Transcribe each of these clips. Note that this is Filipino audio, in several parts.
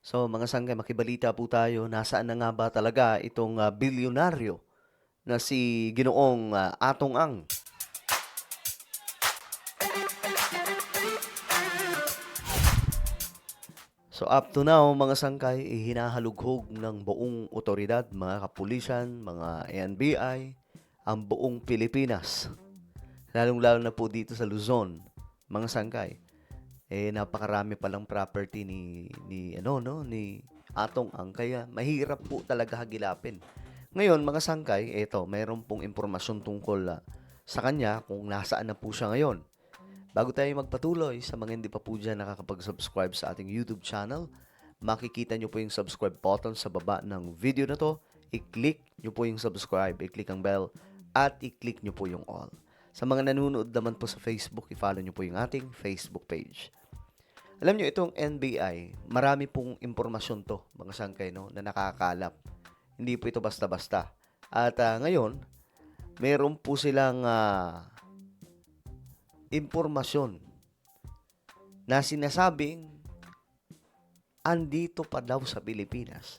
So mga sangkay, makibalita po tayo, nasaan na nga ba talaga itong bilyonaryo na si Ginoong Atong Ang? So up to now mga sangkay, hinahalughog ng buong otoridad, mga kapulisan, mga NBI, ang buong Pilipinas. Lalong-lalo na po dito sa Luzon, mga sangkay. Napakarami palang property ni Atong Ang, kaya mahirap po talaga hagilapin. Ngayon, mga sangkay, mayroon pong impormasyon tungkol sa kanya kung nasaan na po siya ngayon. Bago tayo magpatuloy, sa mga hindi pa po dyan nakakapag-subscribe sa ating YouTube channel, makikita nyo po yung subscribe button sa baba ng video na to. I-click nyo po yung subscribe, i-click ang bell, at i-click nyo po yung all. Sa mga nanonood naman po sa Facebook, i-follow nyo po yung ating Facebook page. Alam nyo, itong NBI, marami pong impormasyon to, mga sangkay, no, na nakakalap. Hindi po ito basta-basta. At ngayon, meron po silang impormasyon na sinasabing andito pa daw sa Pilipinas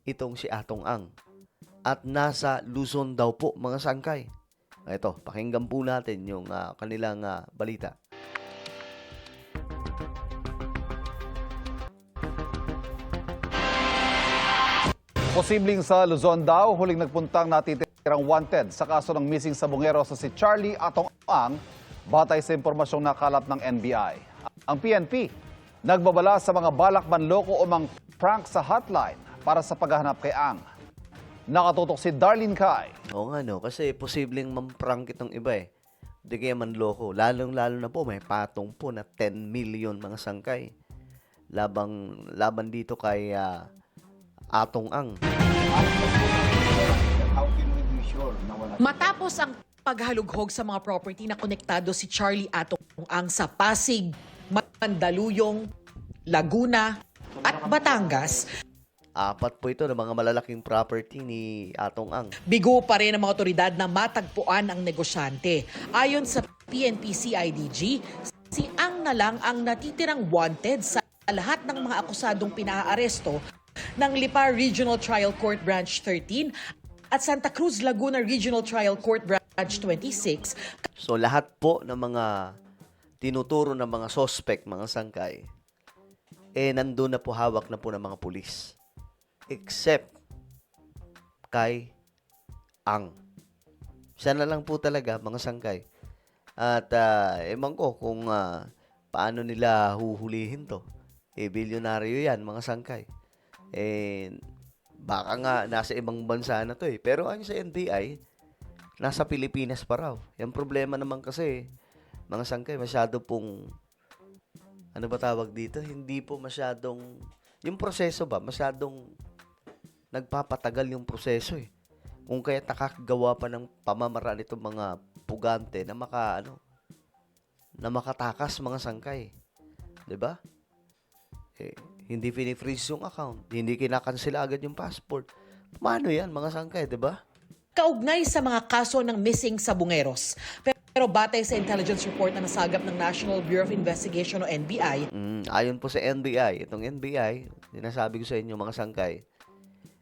itong si Atong Ang at nasa Luzon daw po, mga sangkay. Ito, pakinggan po natin yung kanilang balita. Posibleng sa Luzon daw, huling nagpuntang natitirang wanted sa kaso ng missing sabungero sa si Charlie Atong Ang, batay sa impormasyong nakalap ng NBI. Ang PNP, nagbabala sa mga balak manloko o mang prank sa hotline para sa paghahanap kay Ang. Nakatutok si Darlene Kai. Oo nga, no, kasi posibleng mamprank itong iba eh. Hindi kaya manloko. Lalong-lalo na po, may patong po na 10 million, mga sangkay. Laban dito kay Atong Ang. Matapos ang paghalughog sa mga property na konektado si Charlie Atong Ang sa Pasig, Mandaluyong, Laguna at Batangas, 4 po ito ng mga malalaking property ni Atong Ang. bigo pa rin ang mga otoridad na matagpuan ang negosyante. Ayon sa PNP-CIDG, si Ang na lang ang natitirang wanted sa lahat ng mga akusadong pinaaresto ng Lipa Regional Trial Court Branch 13 at Santa Cruz Laguna Regional Trial Court Branch 26. So lahat po ng mga tinuturo ng mga suspect, mga sangkay, nandun na po, hawak na po ng mga pulis. Except kay Ang. Siya na lang po talaga, mga sangkay. At ewan ko kung paano nila huhulihin to. Bilyonaryo yan, mga sangkay. Baka nga nasa ibang bansa na to eh. Pero ayon sa NBI, nasa Pilipinas pa raw. Yung problema naman kasi, mga sangkay, masyado pong, ano ba tawag dito? Hindi po masyadong, yung proseso ba, masyadong nagpapatagal yung proseso eh. Kung kaya nakakagawa pa ng pamamaraan itong mga pugante na na makatakas, mga sangkay. 'Di ba? Hindi fini-freeze yung account, hindi kinakancel agad yung passport. Paano yan, mga sangkay, 'di ba? Kaugnay sa mga kaso ng missing sabungeros. Pero batay sa intelligence report na nasagap ng National Bureau of Investigation o NBI, Ayon po sa NBI, itong NBI, sinasabi ko sa inyo, mga sangkay,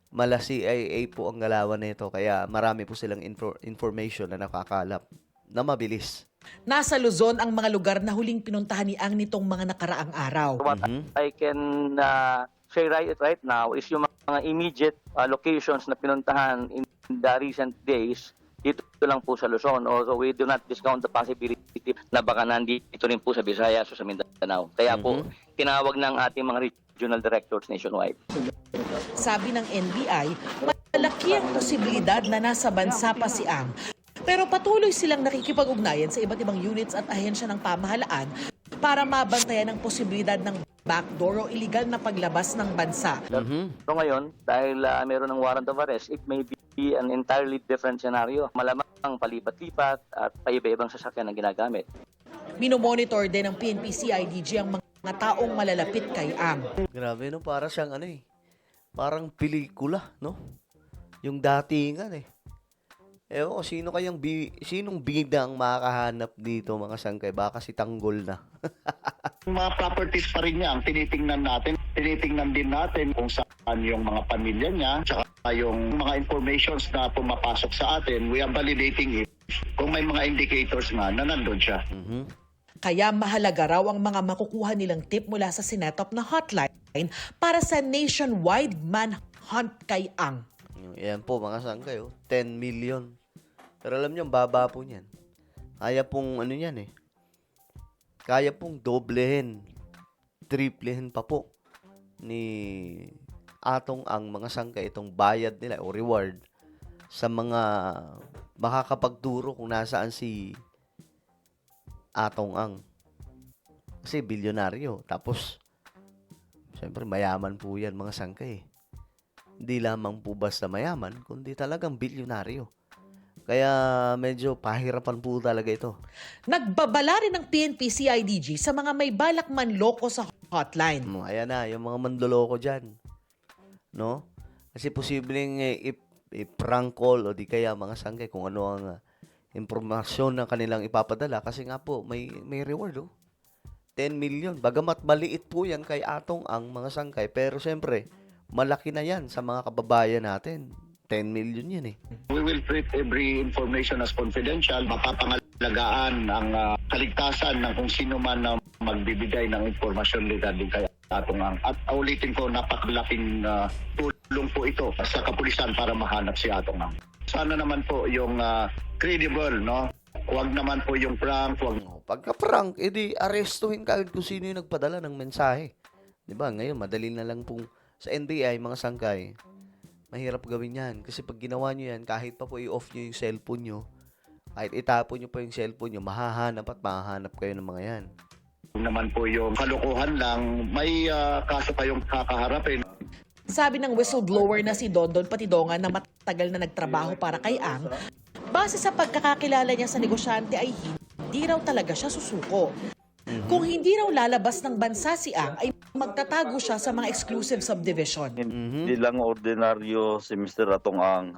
mala CIA po ang galawan nito, kaya marami po silang information na nakakalap na mabilis. nasa Luzon ang mga lugar na huling pinuntahan ni Ang nitong mga nakaraang araw. What I can say right now is yung mga immediate locations na pinuntahan in the recent days dito lang po sa Luzon. Also, we do not discount the possibility na baka nandito rin po sa Visayas o sa Mindanao. Kaya po, tinawag ng ating mga regional directors nationwide. Sabi ng NBI, malaki ang posibilidad na nasa bansa pa si Ang. Pero patuloy silang nakikipag-ugnayan sa iba't ibang units at ahensya ng pamahalaan para mabantayan ang posibilidad ng backdoor o illegal na paglabas ng bansa. So ngayon, dahil meron ng warrant of arrest, it may be an entirely different scenario. Malamang palipat-lipat at paiba-ibang sasakyan ang ginagamit. Minomonitor din ng PNP-CIDG ang mga taong malalapit kay Ang. Grabe, no? Para siyang parang pelikula, no? Yung datingan eh. Ewan ko, sinong bidang makakahanap dito, mga sangkay? Baka si Tanggol na. Mga properties pa rin niya ang tinitingnan natin. tinitingnan din natin kung saan yung mga pamilya niya, tsaka yung mga informations na pumapasok sa atin. We are validating it kung may mga indicators nga na nandun siya. Kaya mahalaga raw ang mga makukuha nilang tip mula sa sinetop na hotline para sa nationwide manhunt kay Ang. Yan po mga sangkay, 10 million. Pero alam niyo, ang baba po niyan. Kaya pong ano yan eh. Kaya pong doblehin, triplehin pa po ni Atong Ang mga sangkay itong bayad nila o reward sa mga makakapagturo kung nasaan si Atong Ang. Kasi bilyonaryo. Tapos, siyempre mayaman po yan mga sangkay. Hindi lamang po basta mayaman, kundi talagang bilyonaryo. Kaya medyo pahirapan po talaga ito. Nagbabala rin ng PNP CIDG sa mga may balak manloko sa hotline. Ayan na, yung mga mandoloko dyan. No? Kasi posibleng i-prank call o di kaya mga sangkay kung ano ang impormasyon na kanilang ipapadala. Kasi nga po, may reward 10 million. Bagamat maliit po yan kay Atong Ang mga sangkay. Pero siyempre, malaki na yan sa mga kababayan natin. 10 million yan eh. We will treat every information as confidential. Mapapangalagaan ang kaligtasan ng kung sino man na magbibigay ng informasyon regarding kay Atong Ang. At ulitin ko, napakalaking tulong po ito sa kapulisan para mahanap si Atong Ang. Sana naman po yung credible, no? Huwag naman po yung prank, huwag Pagka-prank, edi arestuhin ka agad kung sino yung nagpadala ng mensahe. Di ba? Ngayon, madali na lang pong sa NBI, mga sangkay, mahirap gawin yan. Kasi pag ginawa nyo yan, kahit pa po i-off nyo yung cellphone nyo, kahit itapon nyo pa yung cellphone nyo, mahahanap at mahahanap kayo ng mga yan. naman po yung kalokohan lang, may kaso kayong kakaharapin. Sabi ng whistleblower na si Dondon Patidongan na matagal na nagtrabaho para kay Ang, base sa pagkakakilala niya sa negosyante ay hindi raw talaga siya susuko. Kung hindi raw lalabas ng bansa si Ang, ay magtatago siya sa mga exclusive subdivision. Hindi lang ordinaryo si Mr. Atong Ang,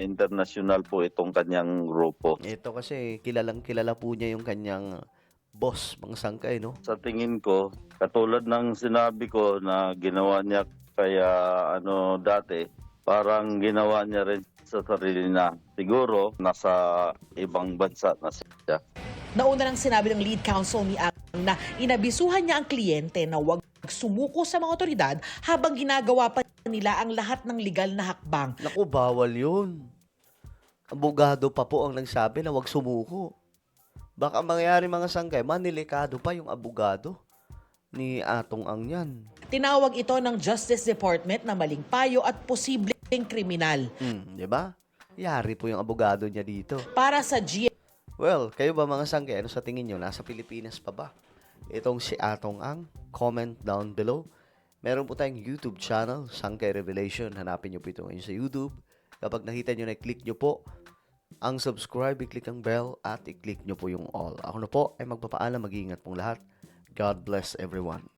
international po itong kanyang grupo. Ito kasi kilalang kilala po niya yung kanyang boss, mga sangkay, no? Sa tingin ko, katulad ng sinabi ko na ginawa niya kaya dati, parang ginawa niya rin sa sarili na siguro nasa ibang bansa na siya. Nauna nang sinabi ng lead counsel ni Ang na inabisuhan niya ang kliyente na huwag sumuko sa mga otoridad habang ginagawa pa nila ang lahat ng legal na hakbang. Naku, bawal yun. Abogado pa po ang nagsabi na wag sumuko. Baka mangyari mga sangkay, manilikado pa yung abogado ni Atong Ang yan. Tinawag ito ng Justice Department na maling payo at posibleng kriminal. Di ba? Yari po yung abogado niya dito. Para sa Well, kayo ba mga sangkay, ano sa tingin nyo? Nasa Pilipinas pa ba itong si Atong Ang? Comment down below. Meron po tayong YouTube channel, Sangkay Revelation. Hanapin nyo po ito ngayon sa YouTube. Kapag nakita nyo na, i-click nyo po ang subscribe, i-click ang bell, at i-click nyo po yung all. Ako na po ay magpapaalam, mag-iingat pong lahat. God bless everyone.